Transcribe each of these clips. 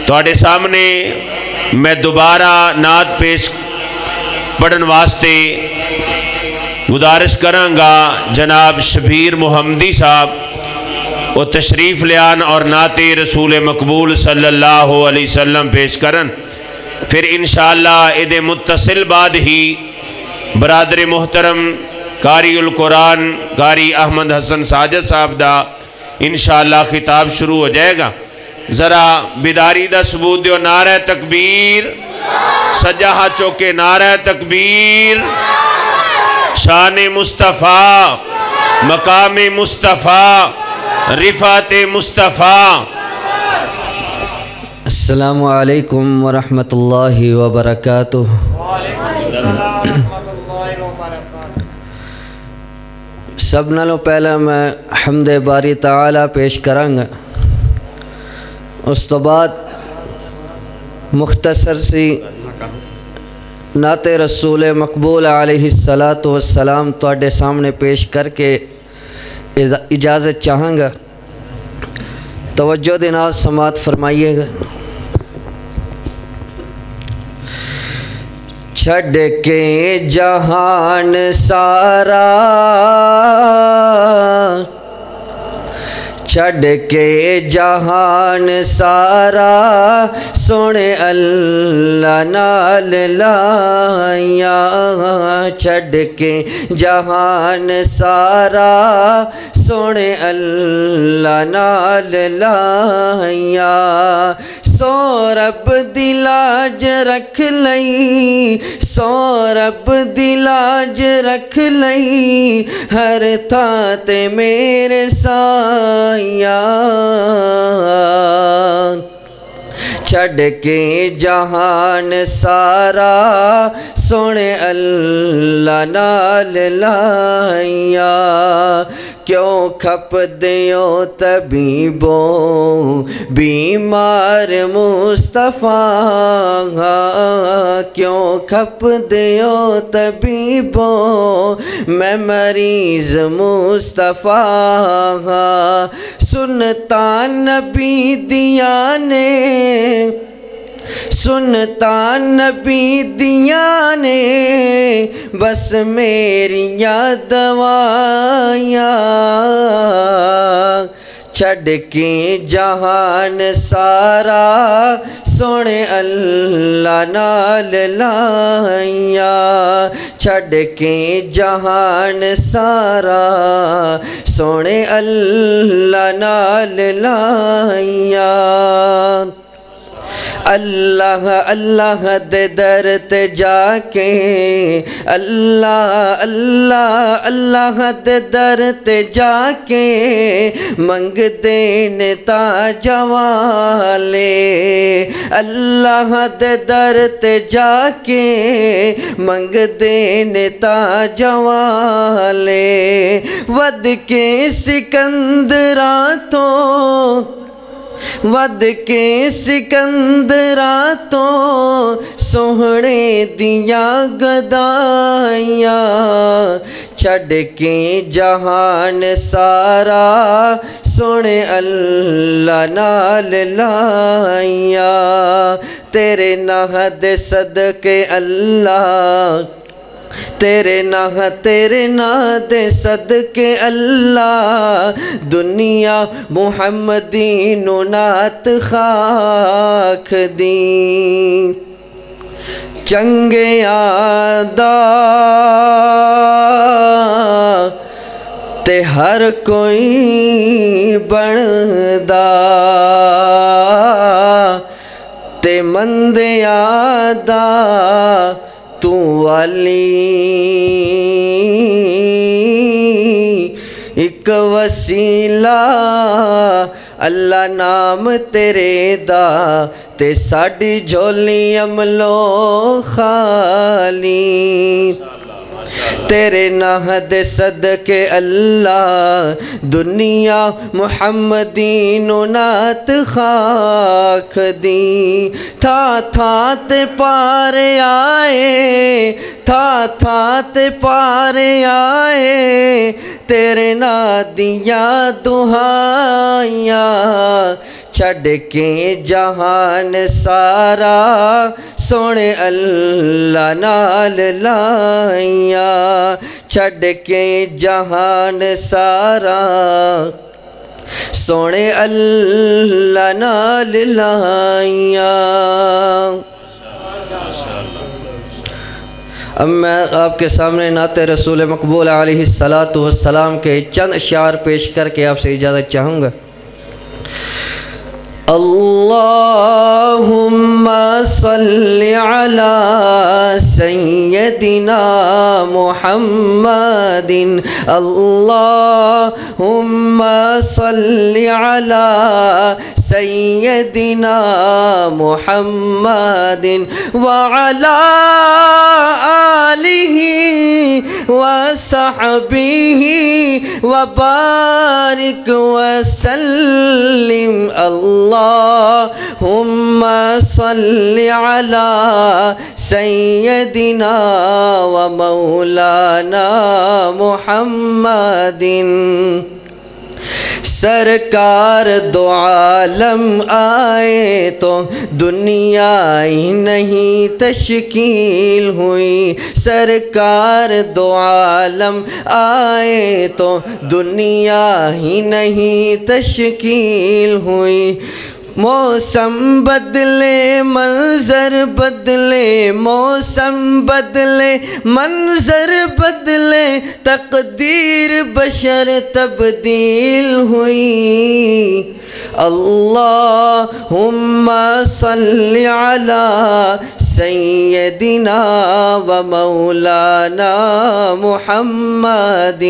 تواڈے سامنے میں دوبارہ نعت پیش پڑھن واسطے گزارش کرانگا جناب شبیر محمدی صاحب وہ تشریف لیان اور نعت رسول مقبول صلی اللہ علیہ وسلم پیش کرن، پھر انشاءاللہ ادھے متصل بعد ہی برادر محترم قاری القرآن قاری احمد حسن ساجد صاحب دا انشاءاللہ خطاب شروع ہو جائے گا۔ ذرا بیداری دا ثبوت دیو، نعرہ تکبیر، سجا ہاتھ چوکے نعرہ تکبیر، شان مصطفیٰ، مقام مصطفیٰ، رفعت مصطفیٰ۔ السلام علیکم ورحمۃ اللہ وبرکاتہ۔ سب نالوں پہلا میں حمد باری تعالی پیش کرانگا، اس تو بعد مختصر سی نعت رسول مقبول علیہ السلام تواڈے سامنے پیش کر کے اجازت چاہاں گا، توجہ دے نال سماعت فرمائیے گا۔ چھڈ کے جہان سارا، چھڈ کے جہان سارا، سونے اللہ نال لایا۔ چھڈ کے جہان سارا، سونے اللہ نال لایا۔ سو رب دی لاج رکھ لئی، سو رب دی لاج رکھ لئی، ہر تھاں تے میرے سایہ۔ چھڈ کے جہان سارا، سونے اللہ نال لایا۔ کیوں کھپ دیو طبیبوں بیمار مصطفیٰ، کیوں کھپ دیو طبیبوں میں مریض مصطفیٰ۔ سنتا نبی دیا نے، سنتا نبی دیا نے، بس میریاں دوائیاں۔ چھڈ کے جہان سارا، سونے اللہ نال لایا۔ چھڈ کے جہان سارا، سونے اللہ نال لایا۔ اللہ اللہ دے در تے جا کے، اللہ اللہ اللہ دے در تے جا کے، منگ دین تاج والے۔ اللہ دے در تے جا کے، منگ دین تاج والے۔ ود کے سکندراں تو، ود کے سکندراں تو، سوہنے دیا گدائیاں۔ چھڈ کے جہان سارا، سونے اللہ نال لایا۔ تیرے ناں دے صدقے اللہ، تیرے ناں دے صدقے اللہ، دنیا محمدی نو نعت خاک دی۔ چنگے آدا تے ہر کوئی بندا، تے مندے آدا تو والی۔ ایک وسیلہ اللہ نام تیرے دا، تے ساڈی جھولی عملو خالی۔ تیرے ناں دے صدقے اللہ، دنیا محمدی نو نعت خاک دی۔ تھا تھا تے پارے آئے، تھا تھا تے پارے آئے، تیرے ناں دیاں دعائیاں۔ چھڈ کے جہان سارا سونے اللہ نال لائیاں چھڈ کے جہان سارا سونے اللہ نال لائیاں۔ اب میں آپ کے سامنے نعت رسول مقبول علیہ السلام کے چند اشعار پیش کر کے آپ سے اجازت چاہوں گا۔ اللہم صلی علی سیدنا محمد اللہم صلی علی سیدنا محمد وعلی آلہ وصحبہ وبارک وسلم اللہم صلی علی سیدنا ومولانا محمد۔ سرکار دو عالم آئے تو دنیا ہی نہیں تشکیل ہوئی، سرکار دو عالم آئے تو دنیا ہی نہیں تشکیل ہوئی۔ موسم بدلے منظر بدلے موسم بدلے منظر بدلے تقدیر بشر تبدیل ہوئی۔ اللہم صلی علی سیدنا و مولانا محمد۔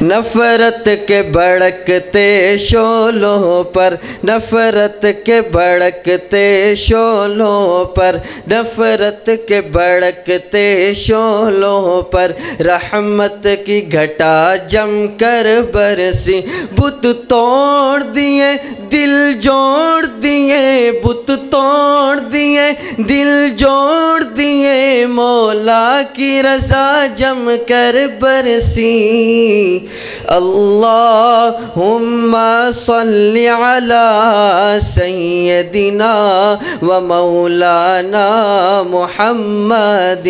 نفرت کے بھڑکتے شعلوں پر نفرت کے بھڑکتے شعلوں پر نفرت کے بھڑکتے شعلوں پر رحمت کی گھٹا جم کر برسی، بت توڑ دیے دل جوڑ دیے بت توڑ دیے دل جوڑ دیے مولا کی رضا جم کر برسی۔ اللہم صلی علی سیدنا و مولانا محمد۔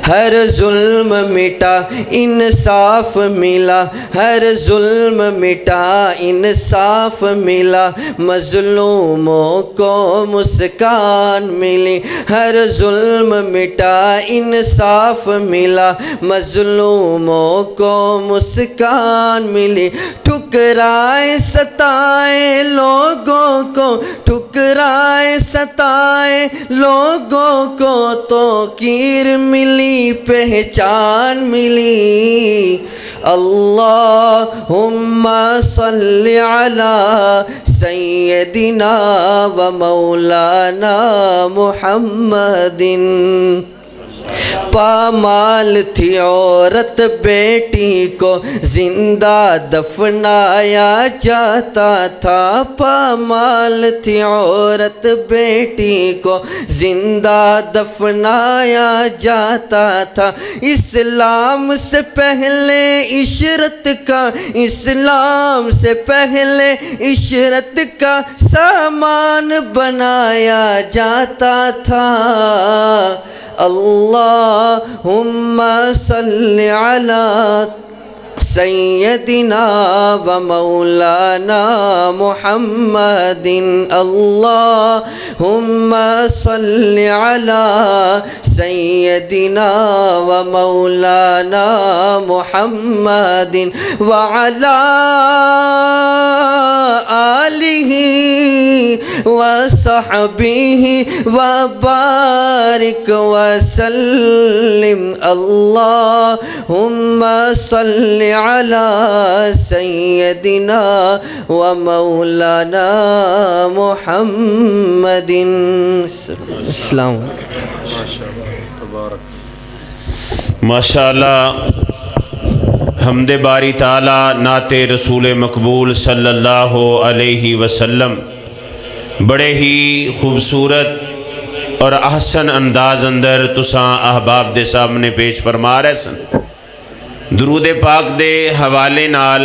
ہر ظلم مٹا انصاف ملا ہر ظلم مٹا انصاف ملا مظلوموں کو مسکان ملی ہر ظلم مٹا انصاف ملا مظلوموں کو مسکان ملی۔ ٹھکرائے ستائے لوگوں کو ٹھکرائے ستائے لوگوں کو تو کیر ملی پہچان ملی۔ اللہم صلی علی سیدنا و مولانا محمد۔ پامال تھی عورت بیٹی کو زندہ دفنایا جاتا تھا پامال تھی عورت بیٹی کو زندہ دفنایا جاتا تھا۔ اسلام سے پہلے عشرت کا اسلام سے پہلے عشرت کا سامان بنایا جاتا تھا۔ اللہم صلی علی سیدنا و مولانا محمد۔ اللہم صلی علی سیدنا و مولانا محمد وعلی آلہ وصحبہ وبارک وسلم۔ اللہم صلی علی سیدنا و مولانا محمد۔ السلام ماشاءاللہ حمد باری تعالی نعت رسول مقبول صلی اللہ علیہ وسلم بڑے ہی خوبصورت اور احسن انداز اندر تساں احباب دے سامنے پیش فرما رہے سن۔ درود پاک دے حوالے نال